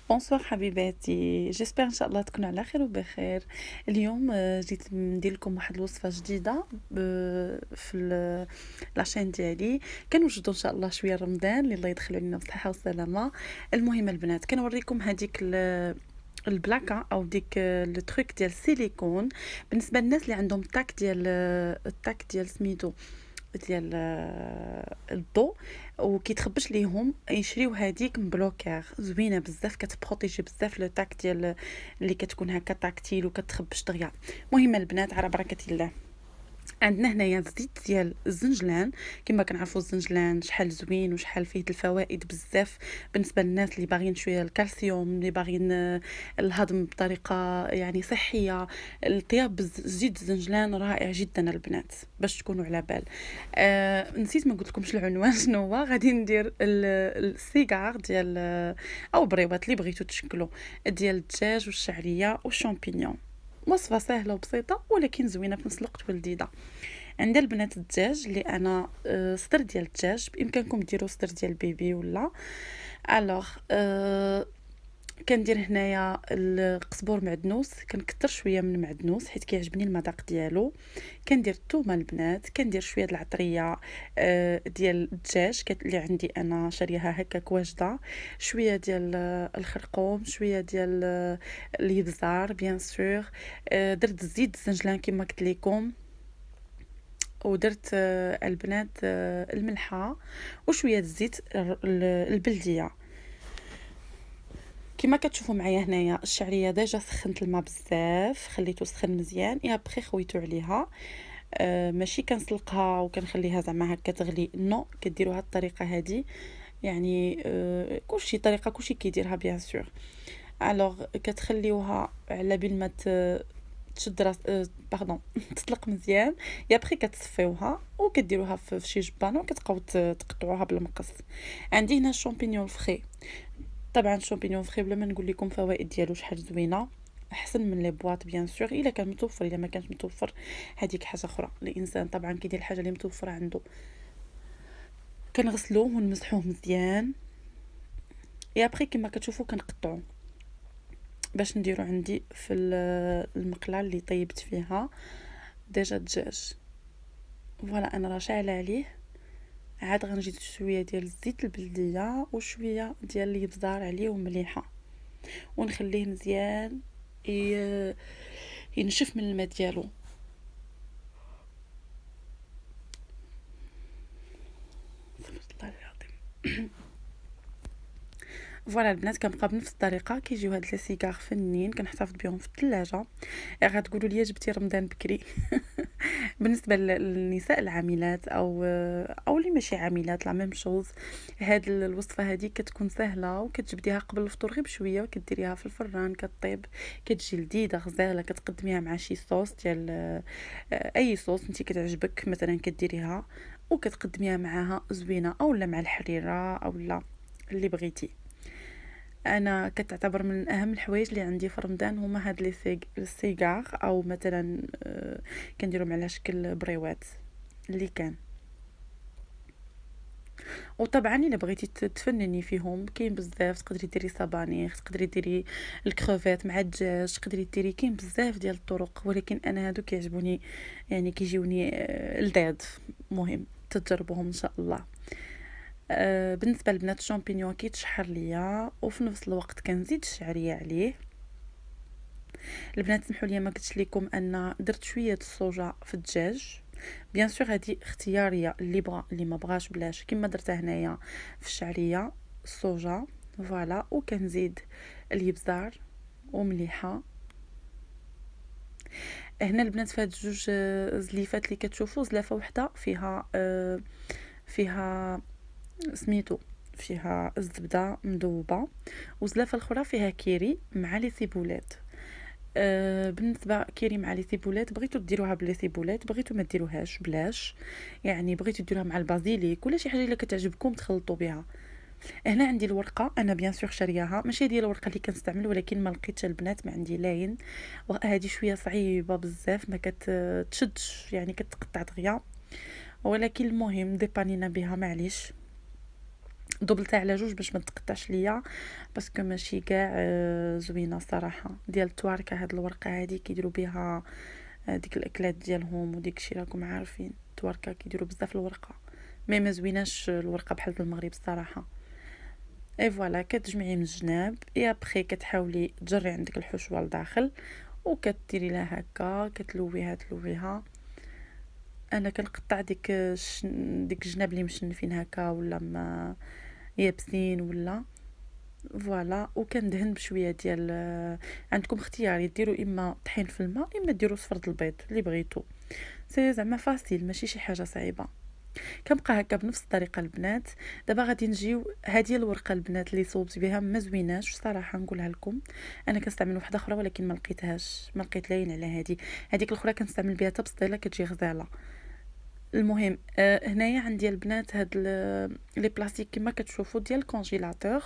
بونسوار حبيباتي، جيسبر ان شاء الله تكونوا على خير وبخير. اليوم جيت ندير لكم واحد الوصفه جديده في لاشين ديالي. كنوجدوا ان شاء الله شويه رمضان اللي الله يدخلوا علينا بصحه وسلامه. المهم البنات كنوريكم هذيك البلاكه او ديك التروك ديال السيليكون. بالنسبه للناس اللي عندهم التاك ديال سميتو ديال الضوء وكيتخبش ليهم يشريو هذيك مبلوكير زوينه بزاف، كتبروتيجي بزاف لو تاك ديال اللي كتكون هكا تاكتيل وكتخبش دغيا. المهم البنات على بركه الله، عندنا هنايا الزيت ديال الزنجلان. كما كنعرفوا الزنجلان شحال زوين وشحال فيه الفوائد بزاف بالنسبه للناس اللي باغيين شويه الكالسيوم، اللي باغيين الهضم بطريقه يعني صحيه. الطياب زيت الزنجلان رائع جدا البنات باش تكونوا على بال. نسيت ما قلت لكمش العنوان شنو هو. غادي ندير السيجار ديال او بريوات اللي بغيتو تشكلوا ديال الدجاج والشعريه والشامبينيون. وصفه سهله وبسيطه ولكن زوينه في نفس الوقت ولذيذه. عندي البنات الدجاج اللي انا صدر ديال الدجاج، بامكانكم ديروا صدر ديال البيبي ولا. الوغ كندير هنايا القزبور معدنوس، كنكثر شويه من المعدنوس حيت كيعجبني المذاق ديالو. كندير الثومه البنات، كندير شويه د العطريه ديال الدجاج اللي عندي انا شاريها هكاك واجده، شويه ديال الخرقوم، شويه ديال الابزار بيان سور. درت زيت الزنجلان كما قلت لكم، ودرت البنات الملحه وشويه الزيت البلديه. كما كتشوفوا معايا هنايا الشعريه ديجا سخنت الماء بزاف، خليته سخن مزيان يا بخي خويتو عليها. ماشي كنسلقها وكنخليها زعما هكا تغلي، نو كديروها الطريقه هذه. يعني كلشي طريقه كلشي كيديرها بيان سور. الوغ كتخليوها على بين ما تشد راس باردون تطلق مزيان، يا بخي كتصفيوها وكديروها في شي جبانه وكتبقاو تقطعوها بالمقص. عندي هنا الشامبينيون الفخي. طبعا الشامبينيون فري بلا ما نقول لكم فوائد ديالو شحال زوينه، احسن من لي بواط بيان سور الا كان متوفر. الا ما كانش متوفر هذيك حاجه اخرى، الانسان طبعا كيدير الحاجه اللي متوفره عنده. كنغسلوه ونمسحوه مزيان، يا بخي كما كتشوفوا كنقطعو باش نديرو عندي في المقله اللي طيبت فيها ديجا الدجاج. فوالا انا راه شاعله عليه، عاد غنجيب شويه ديال الزيت البلديه وشويه ديال الابزار عليه ومليحه، ونخليه مزيان ينشف من الماء ديالو. الله العظيم. فوالا البنات كنبقى بنفس الطريقه. كيجيو هاد لي سيجار فنين كنحتفظ بهم في الثلاجه. غتقولوا لي جبتي رمضان بكري. بالنسبه للنساء العاملات او اللي ماشي عاملات لا ميم شوز، هاد الوصفه هذه كتكون سهله وكتجبديها قبل الفطور غير بشويه وكديريها في الفران كطيب، كتجي لذيذه غزاله. كتقدميها مع شي صوص ديال اي صوص انت كتعجبك مثلا كديريها وكتقدميها معاها زوينه، اولا مع الحريره اولا اللي بغيتي. انا كتعتبر من اهم الحوايج اللي عندي في رمضان هما هاد السيجار او مثلا كنديرهم على شكل بريوات اللي كان. وطبعا الا بغيتي تفنني فيهم كاين بزاف، تقدري ديري سبانيغ، تقدري ديري الكروفيت مع الدجاج، تقدري ديري كاين بزاف ديال الطرق، ولكن انا هادو كيعجبوني يعني كيجيوني لذاذ. مهم تجربوهم ان شاء الله. بالنسبه للبنات الشامبينيون كيتشحر ليا وفي نفس الوقت كنزيد الشعريه عليه. البنات سمحوا لي ما قلتش لكم ان درت شويه الصوجا في الدجاج، بيان سور هذه اختياريه، اللي بغى اللي ما بغاش بلاش، كما درتها هنايا في الشعريه الصوجا. فوالا وكنزيد الابزار ومليحه. هنا البنات في هاد جوج زليفات اللي كتشوفوا، زلافه وحده فيها سميتو فيها الزبده مذوبه، وزلافه الاخرى فيها كيري مع لي سيبولات. بالنسبه كيري مع لي سيبولات، بغيتو ديروها بلي سيبولات، بغيتو ما ديروهاش بلاش. يعني بغيتو ديروها مع البازيليك ولا شي حاجه اللي كتعجبكم تخلطوا بها. هنا عندي الورقه، انا بيان سور شارياها، ماشي ديال الورقه اللي كنستعمل ولكن ما لقيتش البنات ما عندي لاين، وهذه شويه صعيبه بزاف ما كتشدش يعني كتقطع دغيا، ولكن المهم ديبانينا بها معليش. دوبلتها على جوج باش ما تقطعش ليا باسكو ماشي كاع زوينه الصراحه. ديال التواركه هاد الورقه هادي كيديروا بها ديك الاكلات ديالهم وديك الشيء راكم عارفين التواركه كيديروا بزاف الورقه مي ما زويناش الورقه بحال المغرب الصراحه. اي فوالا كتجمعي من الجناب اي ابخي كتحاولي تجري عندك الحشوه لداخل وكديري لها هكا كتلويها تلويها. انا كنقطع ديك الجناب اللي مشنفين هكا ولا ما يابسين ولا فوالا وكندهن بشويه ديال عندكم اختياري ديروا اما طحين في الماء اما ديروا صفر البيض اللي بغيتو. سي زعما فاسيل ماشي شي حاجه صعيبه. كنبقى هكا بنفس الطريقه البنات. دابا غادي نجيو هذه الورقه البنات اللي صوبت بها ما زويناش صراحه نقولها لكم. انا كنستعمل واحده اخرى ولكن ما لقيتهاش ما لقيت لاين على هذيك الاخرى كنستعمل بها حتى بسطيله كتجي غزاله. المهم هنايا عندي البنات هاد لي بلاستيك كما كتشوفوا ديال الكونجيلاتور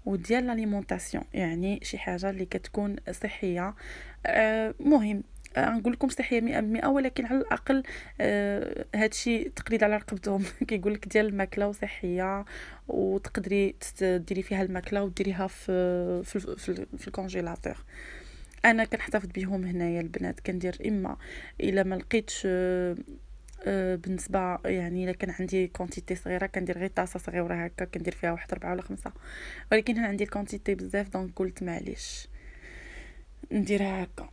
وديال لاليمونطاسيون يعني شي حاجه اللي كتكون صحيه. مهم نقول لكم صحيه 100% ولكن على الاقل هادشي تقليد على رقبتهم كيقول لك ديال الماكله وصحيه وتقدري ديري فيها الماكله وديريها في الكونجيلاتور. انا كنحتفظ بهم هنايا البنات كندير اما الا ما لقيتش بالنسبه يعني الا كان عندي كونتيتي صغيره كندير غير طاسه صغيره هكا كندير فيها واحد 4 ولا 5 ولكن هنا عندي الكونتيتي بزاف دونك قلت معليش نديرها هكا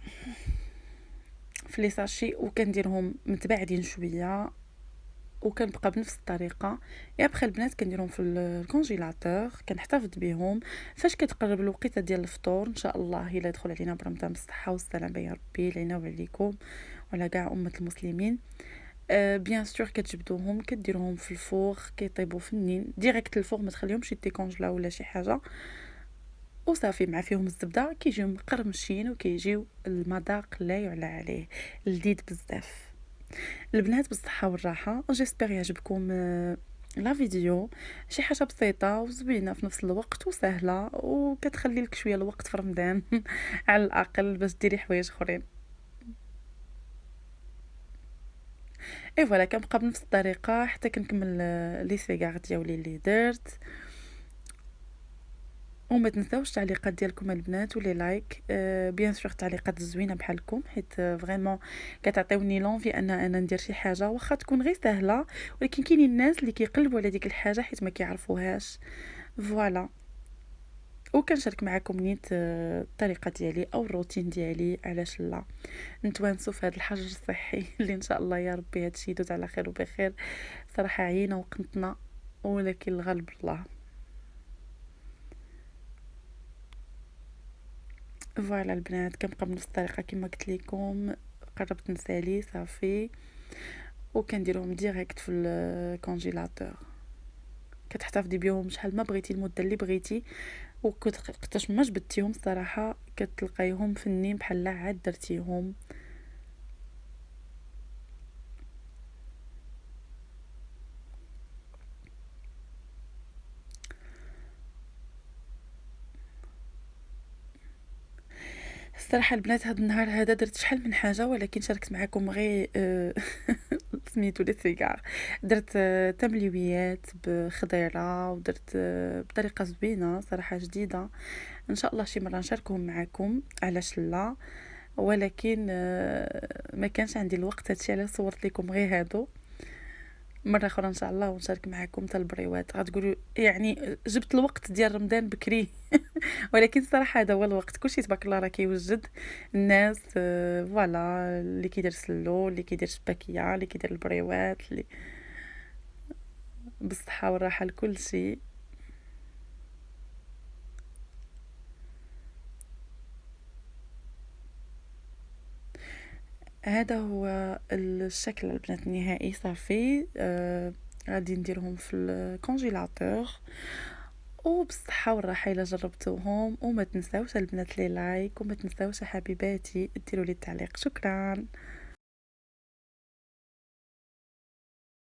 في لي ساشي وكنديرهم متباعدين شويه وكنبقى بنفس الطريقه. يا بخي البنات كنديرهم في الكونجيلاتور كنحتفظ بهم فاش كتقرب الوقيته ديال الفطور ان شاء الله الا يدخل علينا برمضان بالصحه والسلامه يا ربي لينا وعليكم ولا كاع امه المسلمين. بيان سور كتجبدوهم كديروهم في الفوغ كيطيبوا فنين ديريكت الفوغ ما تخليهمش يتيكونجلا ولا شي حاجه وصافي مع فيهم الزبده كيجيو مقرمشين وكيجيو المذاق لا يعلى عليه لذيذ بزاف. البنات بالصحه والراحه جيسبر يعجبكم لا فيديو شي حاجه بسيطه وزوينه في نفس الوقت وسهله وكتخلي لك شويه الوقت في رمضان على الاقل باش ديري حوايج اخرين. اي فوالا كنبقى بنفس الطريقه حتى كنكمل لي سيغار ديالي اللي درت. وما تنساوش التعليقات ديالكم البنات ولي لايك بيان سور تعليقات زوينه بحالكم حيت فريمون كتعطيوني لونفي انا ندير شي حاجه واخا تكون غير سهله ولكن كاينين الناس اللي كيقلبوا على ديك الحاجه حيت ما كيعرفوهاش. فوالا وكنشارك معكم نيت الطريقه ديالي او الروتين ديالي علاش لا نتوانسوا في هذا الحجر الصحي اللي ان شاء الله يا ربي هادشي يدوز على خير وبخير. صراحه عينا وقنطنا ولكن الغالب الله. فوالا البنات كنبقى بنفس الطريقه كما قلت لكم قربت نسالي صافي وكنديرهم ديريكت في الكونجيلاتور كتحتفظي بهم شحال ما بغيتي المده اللي بغيتي وقتاش ما جبدتيهم الصراحه كتلقايهم فنين بحال عاد درتيهم. الصراحه البنات هاد النهار هذا درت شحال من حاجه ولكن شاركت معكم غير سميتو لي سيغار. درت تمليويات بخضيره ودرت بطريقه زوينه صراحه جديده ان شاء الله شي مره نشاركهم معكم علاش لا ولكن ما كانش عندي الوقت هادشي علاش صورت لكم غير هادو. مره اخرى ان شاء الله ونشارك معكم حتى البريوات غتقولوا يعني جبت الوقت ديال رمضان بكري ولكن الصراحه هذا هو الوقت كلشي تبارك الله راه كيوجد الناس فوالا اللي كيدير سلو اللي كيدير شباكيه اللي كيدير البريوات اللي بالصحه والراحه لكل شيء. هذا هو الشكل البنات النهائي صافي غادي نديرهم في الكونجيلاتور وبالصحه والراحه الا جربتوهم وما تنساوش البنات لي لايك وما تنساوش حبيباتي ديروا لي التعليق. شكرا.